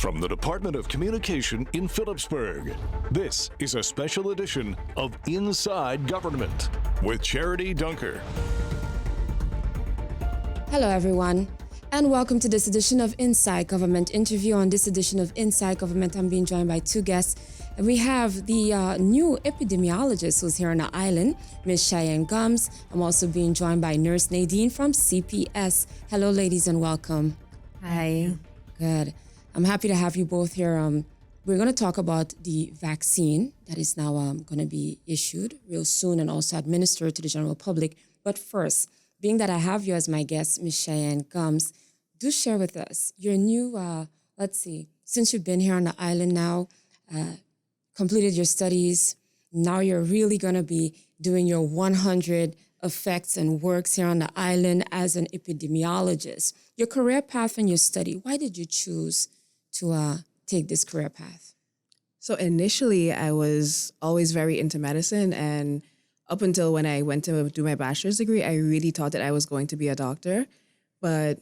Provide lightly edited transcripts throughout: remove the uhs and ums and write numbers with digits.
from the Department of Communication in Phillipsburg. This is a special edition of Inside Government with Charity Dunker. Hello, everyone, and welcome to this edition of Inside Government Interview. On this edition of Inside Government, I'm being joined by two guests. And we have the new epidemiologist who's here on the island, Ms. Cheyenne Gumbs. I'm also being joined by Nurse Nadine from CPS. Hello, ladies, and welcome. Hi. Good. I'm happy to have you both here. We're going to talk about the vaccine that is now going to be issued real soon and also administered to the general public. But first, being that I have you as my guest, Ms. Cheyenne Gumbs, do share with us your new, since you've been here on the island now, completed your studies, now you're really going to be doing your 100 effects and works here on the island as an epidemiologist. Your career path and your study, why did you choose to take this career path? So initially, I was always very into medicine, and up until when I went to do my bachelor's degree, I really thought that I was going to be a doctor. But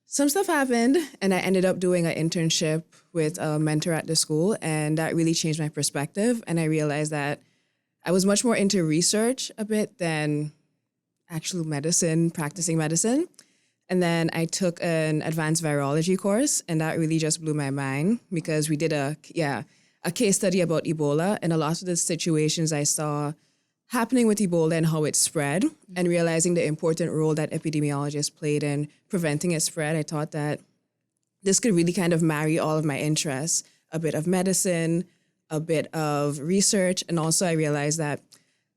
some stuff happened, and I ended up doing an internship with a mentor at the school, and that really changed my perspective. And I realized that I was much more into research a bit than actual medicine, practicing medicine. And then I took an advanced virology course, and that really just blew my mind because we did a case study about Ebola, and a lot of the situations I saw happening with Ebola and how it spread, and realizing the important role that epidemiologists played in preventing its spread, I thought that this could really kind of marry all of my interests, a bit of medicine, a bit of research, and also I realized that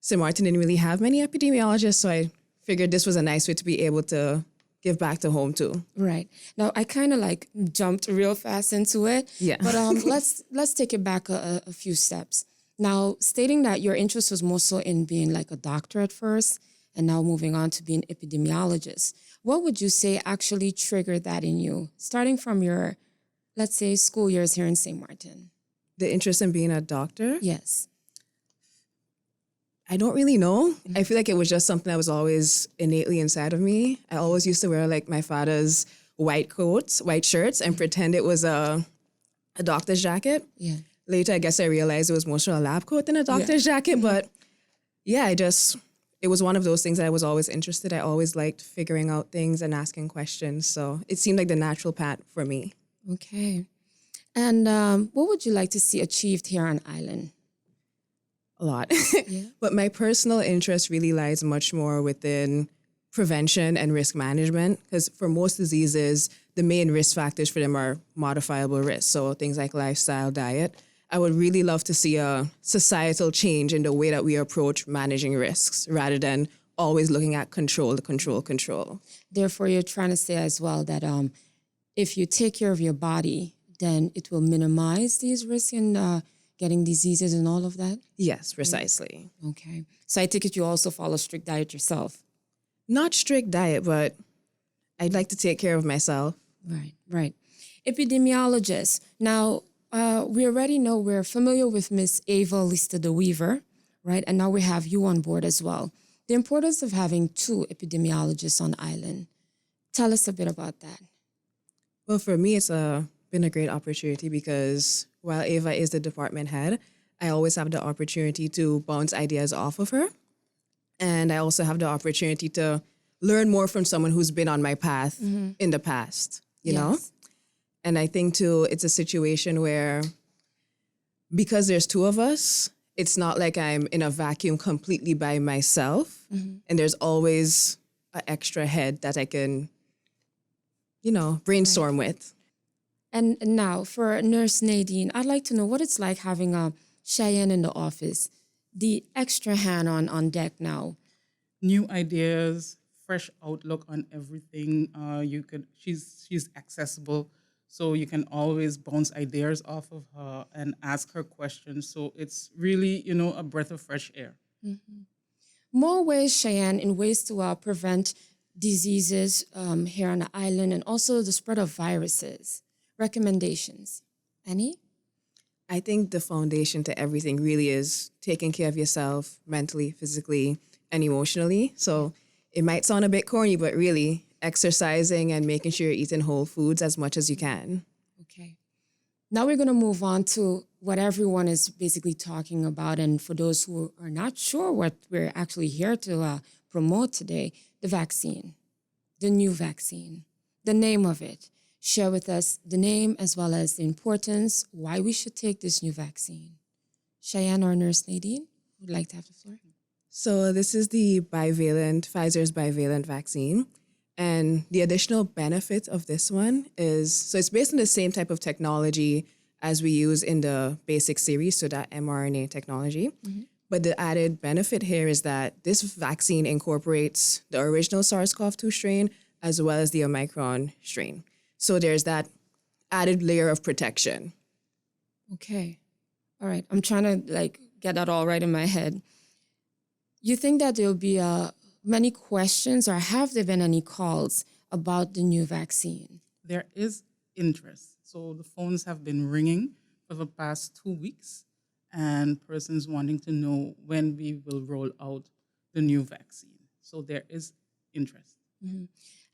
St. Martin didn't really have many epidemiologists, so I figured this was a nice way to be able to give back to home too. Right. Now, I kind of jumped real fast into it, Yeah. but let's take it back a few steps. Now, stating that your interest was more so in being like a doctor at first, and now moving on to being epidemiologist, what would you say actually triggered that in you, starting from your, let's say, school years here in St. Martin? The interest in being a doctor? Yes. I don't really know. I feel like it was just something that was always innately inside of me. I always used to wear like my father's white coats, white shirts, and pretend it was a doctor's jacket. Yeah. Later, I guess I realized it was more so a lab coat than a doctor's jacket. But yeah, it was one of those things that I was always interested. I always liked figuring out things and asking questions. So it seemed like the natural path for me. Okay. And what would you like to see achieved here on island? A lot. Yeah. But my personal interest really lies much more within prevention and risk management, because for most diseases, the main risk factors for them are modifiable risks. So things like lifestyle, diet. I would really love to see a societal change in the way that we approach managing risks rather than always looking at control. Therefore, you're trying to say as well that if you take care of your body, then it will minimize these risks in getting diseases and all of that? Yes, precisely. Okay. So I take it you also follow strict diet yourself? Not strict diet, but I'd like to take care of myself. Right. Epidemiologist. Now, we already know we're familiar with Miss Ava Lister de Weaver, right? And now we have you on board as well. The importance of having two epidemiologists on island. Tell us a bit about that. Well, for me, it's been a great opportunity because while Ava is the department head, I always have the opportunity to bounce ideas off of her. And I also have the opportunity to learn more from someone who's been on my path in the past, you know? And I think, too, it's a situation where because there's two of us, it's not like I'm in a vacuum completely by myself. And there's always an extra head that I can, brainstorm with. And now, for Nurse Nadine, I'd like to know what it's like having a Cheyenne in the office, the extra hand on deck now. New ideas, fresh outlook on everything. She's accessible. So you can always bounce ideas off of her and ask her questions. So it's really, a breath of fresh air. More ways, Cheyenne, in ways to prevent diseases here on the island and also the spread of viruses. Recommendations. Any? I think the foundation to everything really is taking care of yourself mentally, physically, and emotionally. So it might sound a bit corny, but really exercising and making sure you're eating whole foods as much as you can. Okay. Now we're going to move on to what everyone is basically talking about. And for those who are not sure what we're actually here to promote today, the vaccine, the new vaccine, the name of it. Share with us the name as well as the importance, why we should take this new vaccine. Cheyenne or Nurse Nadine would like to have the floor. So this is the Pfizer's bivalent vaccine. And the additional benefit of this one is, so it's based on the same type of technology as we use in the basic series, so that mRNA technology. Mm-hmm. But the added benefit here is that this vaccine incorporates the original SARS-CoV-2 strain as well as the Omicron strain. So there's that added layer of protection. Okay. All right. I'm trying to get that all right in my head. You think that there'll be many questions, or have there been any calls about the new vaccine? There is interest. So the phones have been ringing for the past 2 weeks, and persons wanting to know when we will roll out the new vaccine. So there is interest. Mm-hmm.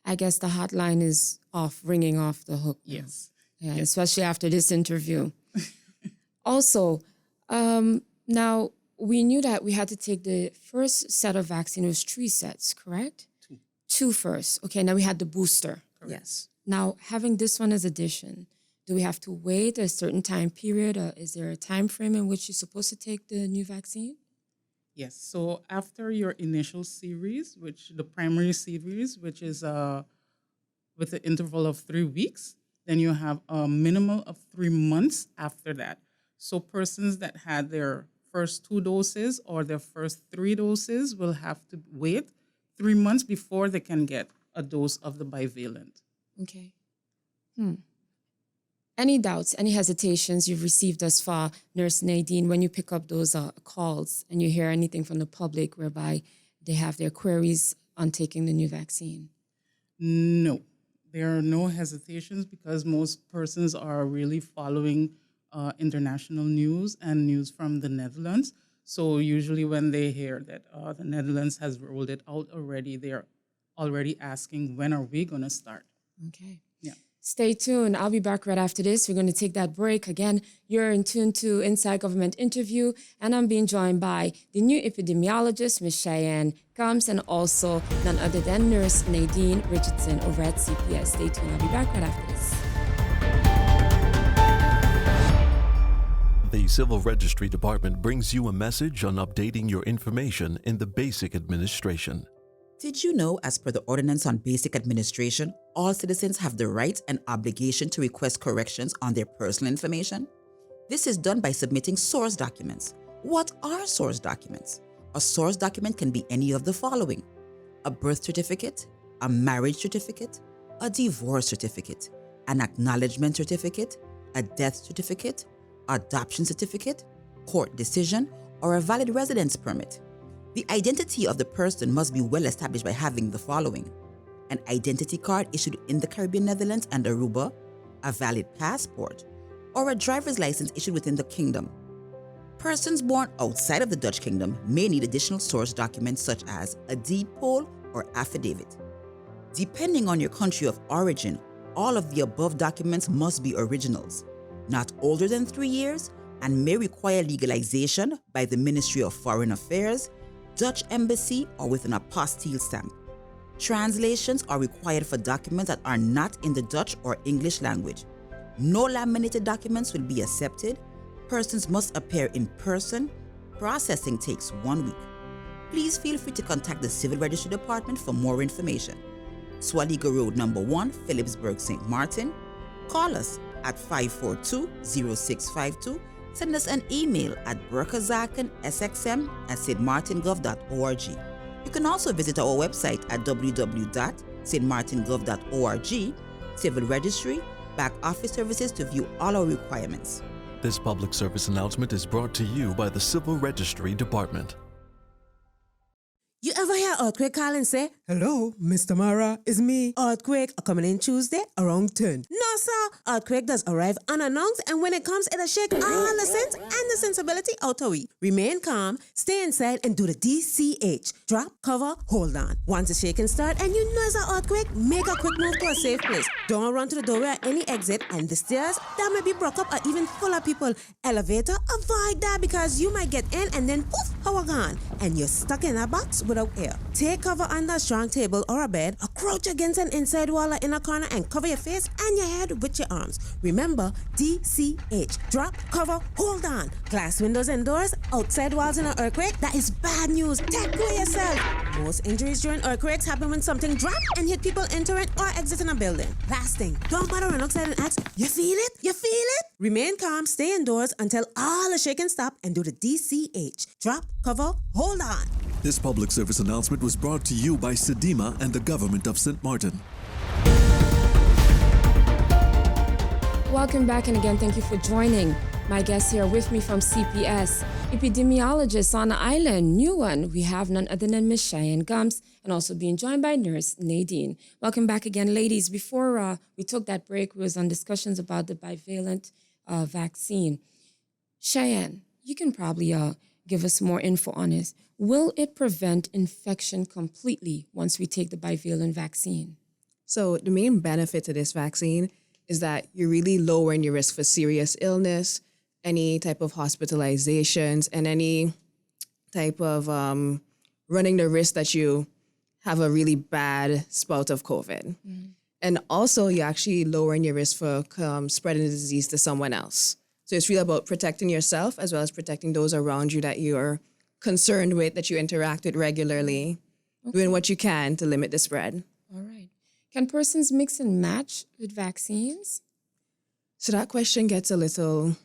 I guess the hotline is ringing off the hook now. Yes. Yeah, yes. Especially after this interview. Also, now, we knew that we had to take the first set of vaccine. It was 3 sets, correct? 2 first. Okay, now we had the booster. Correct. Yes. Now, having this one as addition, do we have to wait a certain time period, or is there a time frame in which you're supposed to take the new vaccine? Yes. So after your initial series, the primary series, which is with the interval of 3 weeks, then you have a minimum of 3 months after that. So persons that had their first 2 doses or their first 3 doses will have to wait 3 months before they can get a dose of the bivalent. Okay. Any doubts, any hesitations you've received thus far, Nurse Nadine, when you pick up those calls and you hear anything from the public whereby they have their queries on taking the new vaccine? No, there are no hesitations because most persons are really following international news and news from the Netherlands. So usually when they hear that the Netherlands has rolled it out already, they're already asking, when are we going to start? Okay. Yeah. Stay tuned. I'll be back right after this. We're going to take that break. Again, you're in tune to Inside Government Interview, and I'm being joined by the new epidemiologist, Ms. Cheyenne Gumbs, and also none other than Nurse Nadine Richardson over at CPS. Stay tuned. I'll be back right after this. The Civil Registry Department brings you a message on updating your information in the basic administration. Did you know, as per the Ordinance on Basic Administration, all citizens have the right and obligation to request corrections on their personal information? This is done by submitting source documents. What are source documents? A source document can be any of the following: a birth certificate, a marriage certificate, a divorce certificate, an acknowledgement certificate, a death certificate, adoption certificate, court decision, or a valid residence permit. The identity of the person must be well established by having the following: an identity card issued in the Caribbean, Netherlands, and Aruba, a valid passport, or a driver's license issued within the kingdom. Persons born outside of the Dutch kingdom may need additional source documents such as a deed poll or affidavit. Depending on your country of origin, all of the above documents must be originals, not older than 3 years, and may require legalization by the Ministry of Foreign Affairs, Dutch Embassy, or with an apostille stamp. Translations are required for documents that are not in the Dutch or English language. No laminated documents will be accepted. Persons must appear in person. Processing takes 1 week. Please feel free to contact the Civil Registry Department for more information. Swaliga Road, number 1, Phillipsburg, St. Martin. Call us at 542-0652. Send us an email at burkazaken.sxm@stmartingov.org. You can also visit our website at www.stmartingov.org, Civil Registry, Back Office Services to view all our requirements. This public service announcement is brought to you by the Civil Registry Department. You ever hear earthquake call and say, "Hello, Mr. Mara, it's me. Earthquake are coming in Tuesday around 10. No, sir. Earthquake does arrive unannounced, and when it comes, it'll shake all the sense and the sensibility out of we. Remain calm, stay inside, and do the DCH. Drop, cover, hold on. Once the shaking start and you know it's an earthquake, make a quick move to a safe place. Don't run to the doorway or any exit, and the stairs that may be broke up or even full of people. Elevator, avoid that because you might get in and then poof, power gone, and you're stuck in a box without air. Take cover under a strong table or a bed, or crouch against an inside wall or in a corner and cover your face and your head with your arms. Remember, DCH. Drop, cover, hold on. Glass windows and doors, outside walls in an earthquake, that is bad news. Take care of yourself. Most injuries during earthquakes happen when something drops and hit people entering or exiting a building. Last thing, don't bother run outside and ask, "You feel it? You feel it?" Remain calm, stay indoors until all the shaking stop and do the DCH. Drop, cover, hold on. This public service announcement was brought to you by Sedema and the government of St. Martin. Welcome back, and again, thank you for joining. My guest here with me from CPS, epidemiologist on the island, new one. We have none other than Miss Cheyenne Gumbs, and also being joined by nurse Nadine. Welcome back again, ladies. Before we took that break, we was on discussions about the bivalent vaccine. Cheyenne, you can probably give us more info on this. Will it prevent infection completely once we take the bivalent vaccine? So the main benefit to this vaccine is that you're really lowering your risk for serious illness, any type of hospitalizations, and any type of running the risk that you have a really bad spout of COVID. And also, you're actually lowering your risk for spreading the disease to someone else. So it's really about protecting yourself as well as protecting those around you that you're concerned with, that you interact with regularly, doing what you can to limit the spread. All right. Can persons mix and match with vaccines? So that question gets a little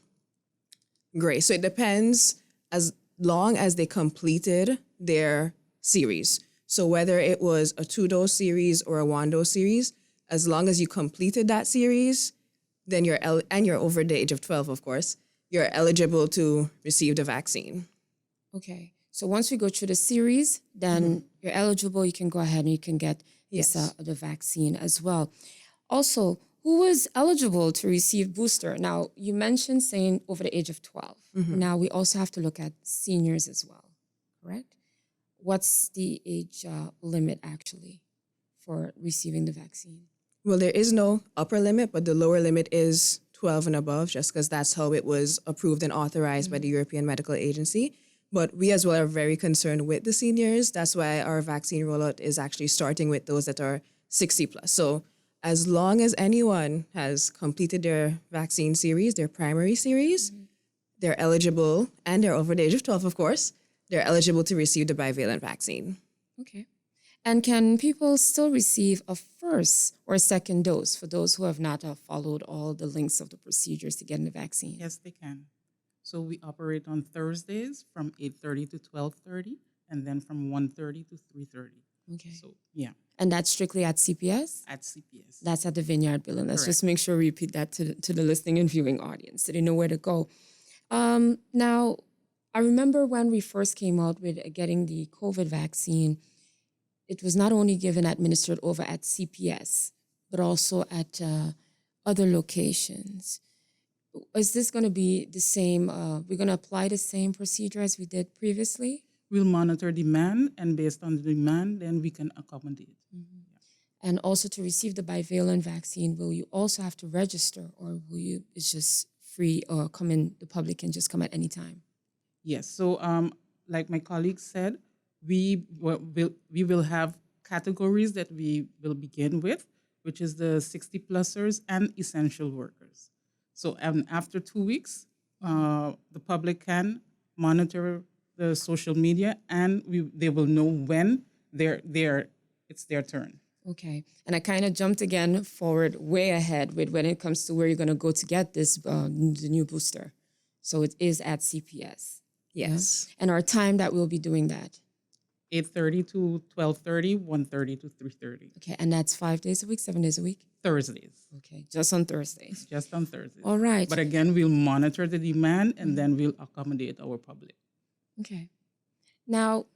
gray. So it depends as long as they completed their series. So whether it was a 2-dose series or a 1-dose series, as long as you completed that series, then and you're over the age of 12, of course, you're eligible to receive the vaccine. Okay. So once we go through the series, then you're eligible. You can go ahead and you can get the vaccine as well. Also, who is eligible to receive booster? Now, you mentioned saying over the age of 12. Now, we also have to look at seniors as well, correct? What's the age limit actually for receiving the vaccine? Well, there is no upper limit, but the lower limit is 12 and above, just because that's how it was approved and authorized by the European Medical Agency. But we as well are very concerned with the seniors. That's why our vaccine rollout is actually starting with those that are 60 plus. So as long as anyone has completed their vaccine series, their primary series, they're eligible, and they're over the age of 12, of course, they're eligible to receive the bivalent vaccine. Okay. And can people still receive a first or second dose for those who have not followed all the links of the procedures to getting the vaccine? Yes, they can. So we operate on Thursdays from 8:30 to 12:30, and then from 1:30 to 3:30. Okay. So, yeah, And that's strictly at CPS? at CPS. That's at the Vineyard Building. Let's just Correct. make sure we repeat that to the listening and viewing audience so they know where to go. Now, I remember when we first came out with getting the COVID vaccine, it was not only administered over at CPS, but also at other locations. Is this going to be the same? We're going to apply the same procedure as we did previously? We'll monitor demand, and based on the demand, then we can accommodate. And also to receive the bivalent vaccine, will you also have to register, or it's just free, or the public can just come at any time? Yes. So, like my colleague said, we will have categories that we will begin with, which is the 60-plussers and essential workers. So, after 2 weeks, the public can monitor the social media, and they will know when it's their turn. Okay. And I kind of jumped again forward way ahead with when it comes to where you're going to go to get this, the new booster. So it is at CPS. Yes. And our time that we'll be doing that. 8:30 to 12:30, 1:30 to 3:30. Okay. And that's 5 days a week, 7 days a week? Thursdays, Okay. Just on Thursdays. just on Thursdays. All right. But again, we'll monitor the demand, and then we'll accommodate our public. Okay. Now,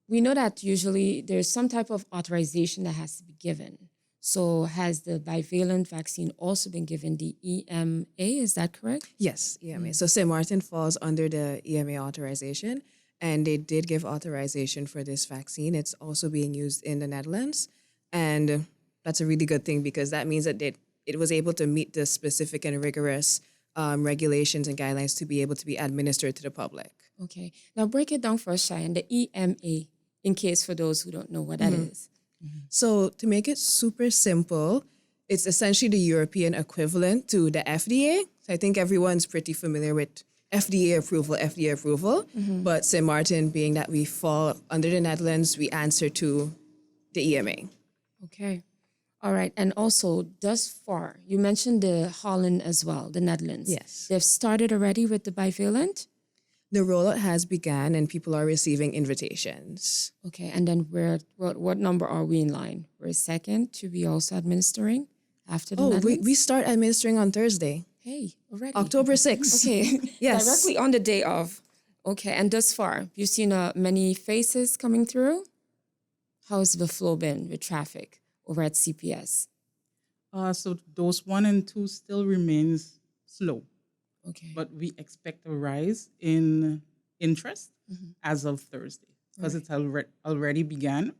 we know that usually there's some type of authorization that has to be given. So has the bivalent vaccine also been given the EMA? Is that correct? Yes, EMA. So St. Martin falls under the EMA authorization, and they did give authorization for this vaccine. It's also being used in the Netherlands, and that's a really good thing because that means that it was able to meet the specific and rigorous regulations and guidelines to be able to be administered to the public. Okay. Now break it down for us, Cheyenne, the EMA, in case for those who don't know what that is. So to make it super simple, it's essentially the European equivalent to the FDA. So I think everyone's pretty familiar with FDA approval. But St. Martin, being that we fall under the Netherlands, we answer to the EMA. Okay. All right. And also, thus far, you mentioned the Holland as well, the Netherlands. Yes. They've started already with the bivalent? The rollout has begun and people are receiving invitations. Okay. And then what number are we in line? We're second to be also administering after the Netherlands? We start administering on Thursday, Hey, already. October 6th. Okay. Yes. Directly on the day of. Okay. And thus far, you've seen many faces coming through? How's the flow been with traffic over at CPS? So dose 1 and 2 still remains slow. Okay. But we expect a rise in interest as of Thursday because it's already began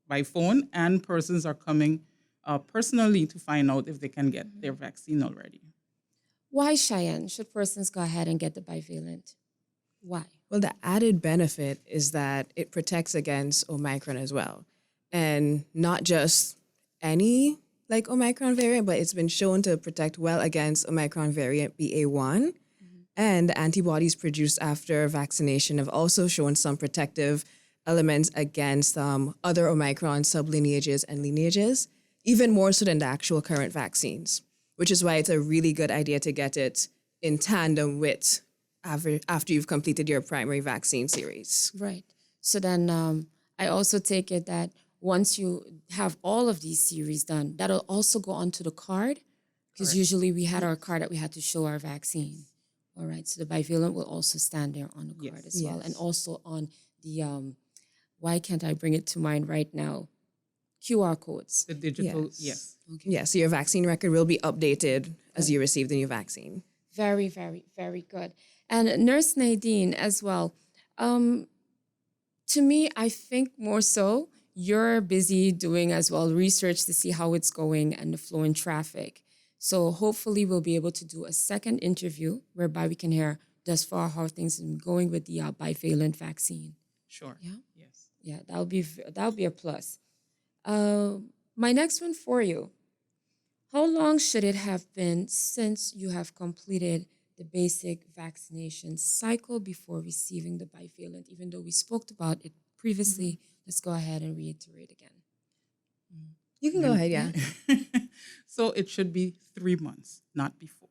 by phone and persons are coming personally to find out if they can get their vaccine already. Why, Cheyenne, should persons go ahead and get the bivalent? Why? Well, the added benefit is that it protects against Omicron as well. And not just any like Omicron variant, but it's been shown to protect well against Omicron variant BA1. And the antibodies produced after vaccination have also shown some protective elements against other Omicron sublineages and lineages, even more so than the actual current vaccines, which is why it's a really good idea to get it in tandem with after you've completed your primary vaccine series. Right. So then I also take it that once you have all of these series done, that'll also go onto the card because usually we had our card that we had to show our vaccine. All right. So the bivalent will also stand there on the card as well. And also on the, why can't I bring it to mind right now? QR codes. The digital, yes. Okay. Yeah, so your vaccine record will be updated as you receive the new vaccine. Very, very, very good. And Nurse Nadine as well. To me, I think more so you're busy doing as well research to see how it's going and the flow in traffic. So hopefully we'll be able to do a second interview whereby we can hear thus far how things have been going with the bivalent vaccine. Sure. Yeah? Yes. Yeah, that'll be a plus. My next one for you. How long should it have been since you have completed the basic vaccination cycle before receiving the bivalent? Even though we spoke about it previously, let's go ahead and reiterate again. You can go ahead, yeah. So it should be 3 months, not before.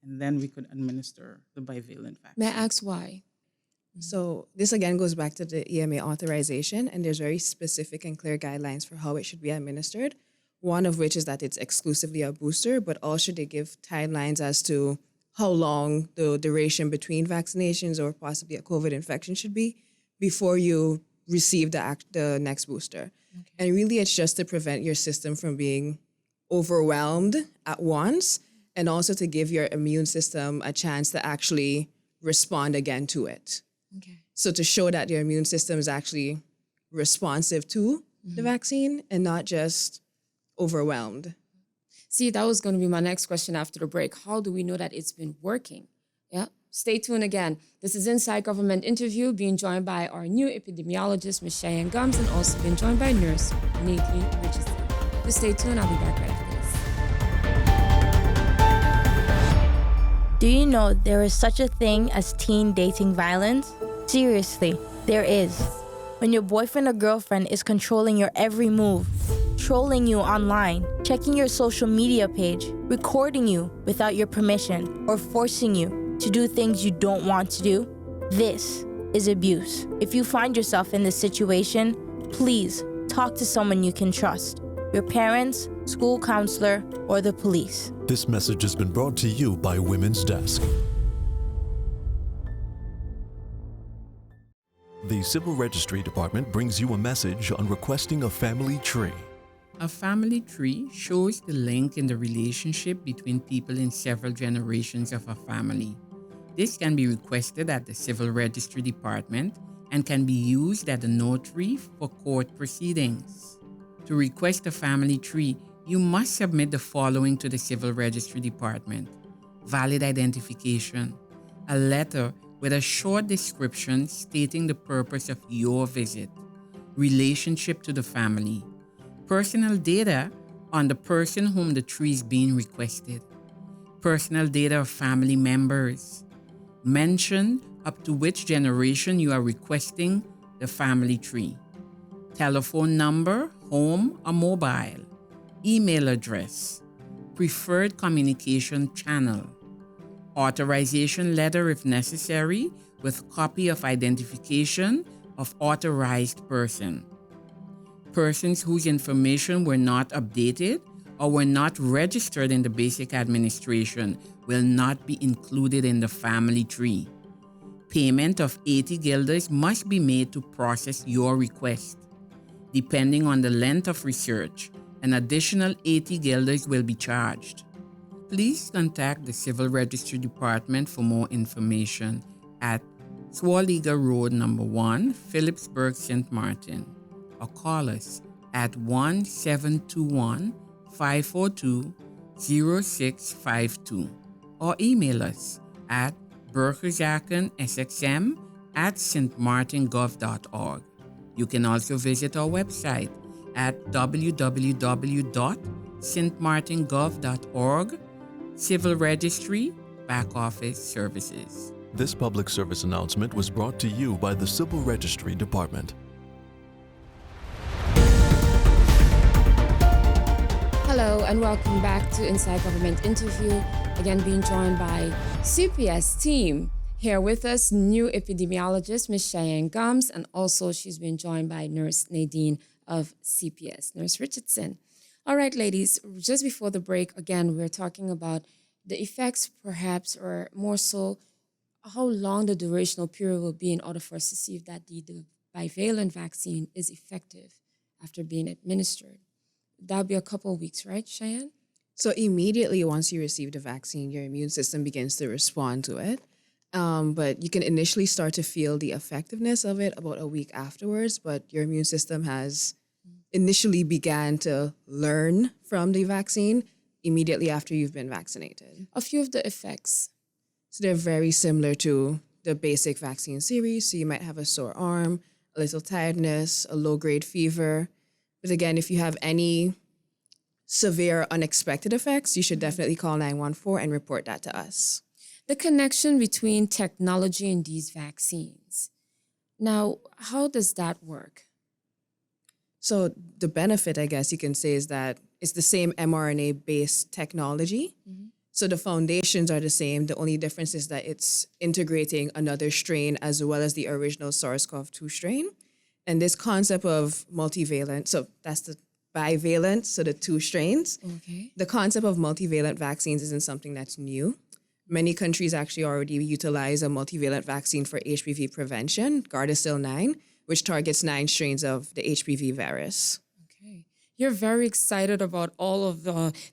And then we could administer the bivalent vaccine. May I ask why? So this again goes back to the EMA authorization, and there's very specific and clear guidelines for how it should be administered. One of which is that it's exclusively a booster, but also they give timelines as to how long the duration between vaccinations or possibly a COVID infection should be before you receive the next booster. Okay. And really it's just to prevent your system from being overwhelmed at once and also to give your immune system a chance to actually respond again to it. Okay. So to show that your immune system is actually responsive to the vaccine and not just overwhelmed. See, that was going to be my next question after the break. How do we know that it's been working? Yeah. Stay tuned again. This is Inside Government Interview, being joined by our new epidemiologist, Ms. Cheyenne Gumbs, and also being joined by nurse Nadine Richardson. Just stay tuned. I'll be back right after this. Do you know there is such a thing as teen dating violence? Seriously, there is. When your boyfriend or girlfriend is controlling your every move, trolling you online, checking your social media page, recording you without your permission, or forcing you to do things you don't want to do, this is abuse. If you find yourself in this situation, please talk to someone you can trust. Your parents, school counselor, or the police. This message has been brought to you by Women's Desk. The Civil Registry Department brings you a message on requesting a family tree. A family tree shows the link in the relationship between people in several generations of a family. This can be requested at the Civil Registry Department and can be used at the notary for court proceedings. To request a family tree, you must submit the following to the Civil Registry Department: valid identification, a letter with a short description stating the purpose of your visit, relationship to the family, personal data on the person whom the tree is being requested, personal data of family members, mention up to which generation you are requesting the family tree, telephone number, home or mobile, email address, preferred communication channel, authorization letter if necessary with copy of identification of authorized person. Persons whose information were not updated or were not registered in the basic administration will not be included in the family tree. Payment of 80 guilders must be made to process your request. Depending on the length of research, an additional 80 guilders will be charged. Please contact the Civil Registry Department for more information at Swaliga Road No. 1, Phillipsburg, St. Martin, or call us at 1-721-542-0652 or email us at burkersakensxm@stmartingov.org. You can also visit our website at www.stmartingov.org, Civil Registry, Back Office Services. This public service announcement was brought to you by the Civil Registry Department. Hello and welcome back to Inside Government Interview. Again, being joined by CPS team. Here with us, new epidemiologist, Ms. Cheyenne Gumbs, and also she's been joined by Nurse Nadine of CPS, Nurse Richardson. All right, ladies, just before the break, again, we're talking about the effects perhaps, or more so, how long the durational period will be in order for us to see if that the bivalent vaccine is effective after being administered. That'll be a couple of weeks, right, Cheyenne? So immediately once you receive the vaccine, your immune system begins to respond to it. But you can initially start to feel the effectiveness of it about a week afterwards, but your immune system has initially began to learn from the vaccine immediately after you've been vaccinated. A few of the effects. So they're very similar to the basic vaccine series. So you might have a sore arm, a little tiredness, a low-grade fever. But again, if you have any severe unexpected effects, you should definitely call 914 and report that to us. The connection between technology and these vaccines. Now, how does that work? So the benefit, I guess you can say, is that it's the same mRNA-based technology. Mm-hmm. So the foundations are the same. The only difference is that it's integrating another strain as well as the original SARS-CoV-2 strain. And this concept of multivalent, so that's the bivalent, so the two strains. Okay. The concept of multivalent vaccines isn't something that's new. Many countries actually already utilize a multivalent vaccine for HPV prevention, Gardasil 9, which targets 9 strains of the HPV virus. Okay. You're very excited about all of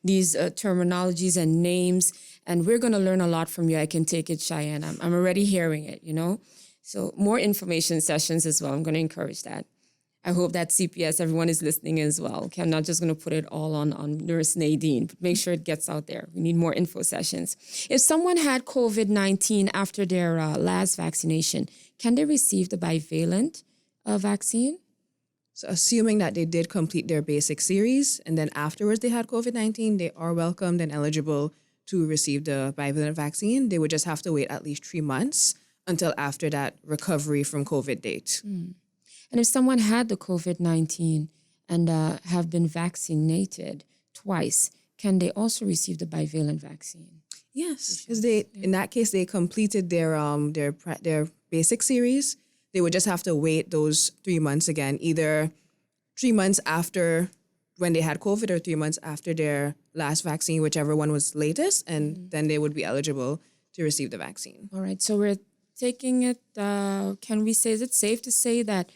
these terminologies and names, and we're going to learn a lot from you. I can take it, Cheyenne. I'm already hearing it, you know? So more information sessions as well. I'm going to encourage that. I hope that CPS, everyone is listening as well. Okay, I'm not just going to put it all on Nurse Nadine, but make sure it gets out there. We need more info sessions. If someone had COVID-19 after their last vaccination, can they receive the bivalent vaccine? So assuming that they did complete their basic series and then afterwards they had COVID-19, they are welcomed and eligible to receive the bivalent vaccine. They would just have to wait at least 3 months until after that recovery from COVID date. Mm. And if someone had the COVID-19 and have been vaccinated twice, can they also receive the bivalent vaccine? Yes, because in that case, they completed their basic series. They would just have to wait those 3 months again, either 3 months after when they had COVID or 3 months after their last vaccine, whichever one was latest, and then they would be eligible to receive the vaccine. All right, so we're taking it, can we say, is it safe to say that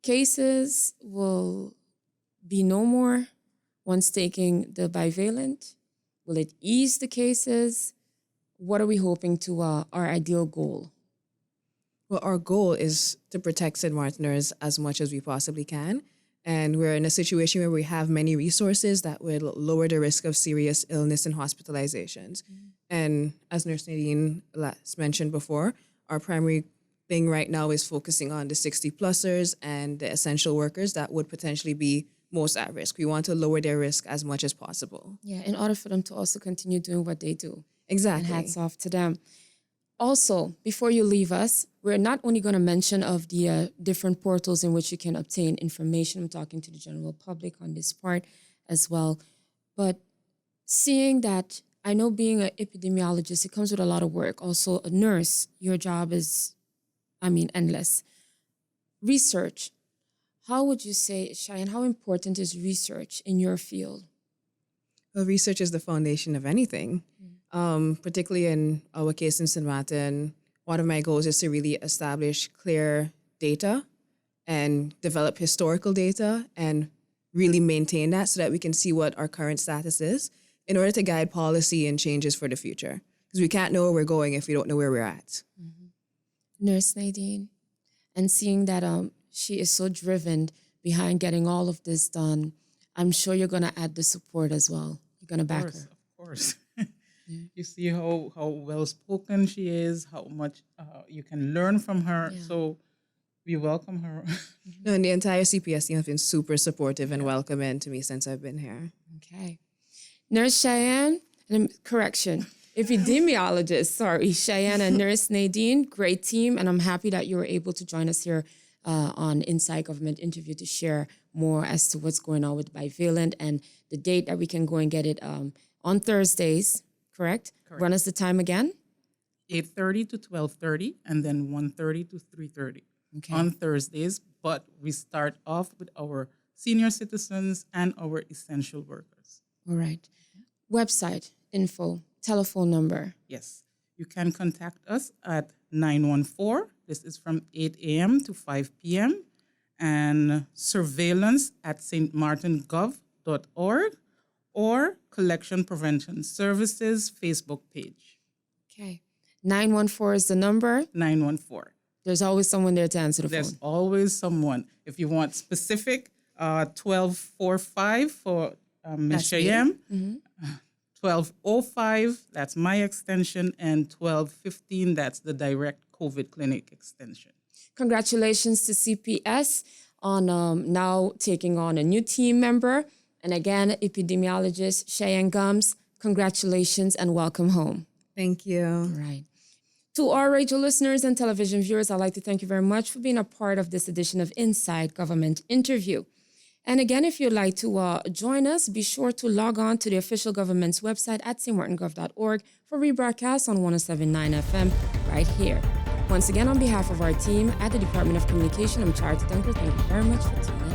cases will be no more once taking the bivalent? Will it ease the cases? What are we hoping to our ideal goal? Well, our goal is to protect St. Martiners as much as we possibly can. And we're in a situation where we have many resources that would lower the risk of serious illness and hospitalizations. And as Nurse Nadine mentioned before, our primary thing right now is focusing on the 60-plussers and the essential workers that would potentially be most at risk. We want to lower their risk as much as possible. Yeah, in order for them to also continue doing what they do. Exactly. And hats off to them. Also, before you leave us, we're not only going to mention of the different portals in which you can obtain information. I'm talking to the general public on this part as well. But seeing that, I know being an epidemiologist, it comes with a lot of work. Also, a nurse, your job is, endless. Research. How would you say, Cheyenne, how important is research in your field? Well, research is the foundation of anything. Particularly in our case in St. Martin, one of my goals is to really establish clear data and develop historical data and really maintain that so that we can see what our current status is in order to guide policy and changes for the future. Because we can't know where we're going if we don't know where we're at. Nurse Nadine, and seeing that she is so driven behind getting all of this done, I'm sure you're going to add the support as well. You're going to back her. Of course. You see how well-spoken she is, how much you can learn from her. Yeah. So we welcome her. No, and the entire CPS team has been super supportive and welcoming to me since I've been here. Okay. Nurse Cheyenne, epidemiologist, Cheyenne and Nurse Nadine, great team. And I'm happy that you were able to join us here on Inside Government Interview to share more as to what's going on with bivalent and the date that we can go and get it on Thursdays. Correct? Run us the time again. 8:30 to 12:30, and then 1:30 to 3:30 on Thursdays. But we start off with our senior citizens and our essential workers. All right. Website, info, telephone number. Yes. You can contact us at 914. This is from 8 a.m. to 5 p.m. And surveillance@stmartingov.org. or Collection Prevention Services Facebook page. Okay. 914 is the number. 914. There's always someone there to answer the phone. There's always someone. If you want specific, 1245 for Ms. Cheyenne, 1205, that's my extension, and 1215, that's the direct COVID clinic extension. Congratulations to CPS on now taking on a new team member. And again, epidemiologist Cheyenne Gumbs, congratulations and welcome home. Thank you. All right. To our radio listeners and television viewers, I'd like to thank you very much for being a part of this edition of Inside Government Interview. And again, if you'd like to join us, be sure to log on to the official government's website at stmartingov.org for rebroadcast on 107.9 FM right here. Once again, on behalf of our team at the Department of Communication, I'm Charity Dunker. Thank you very much for tuning in.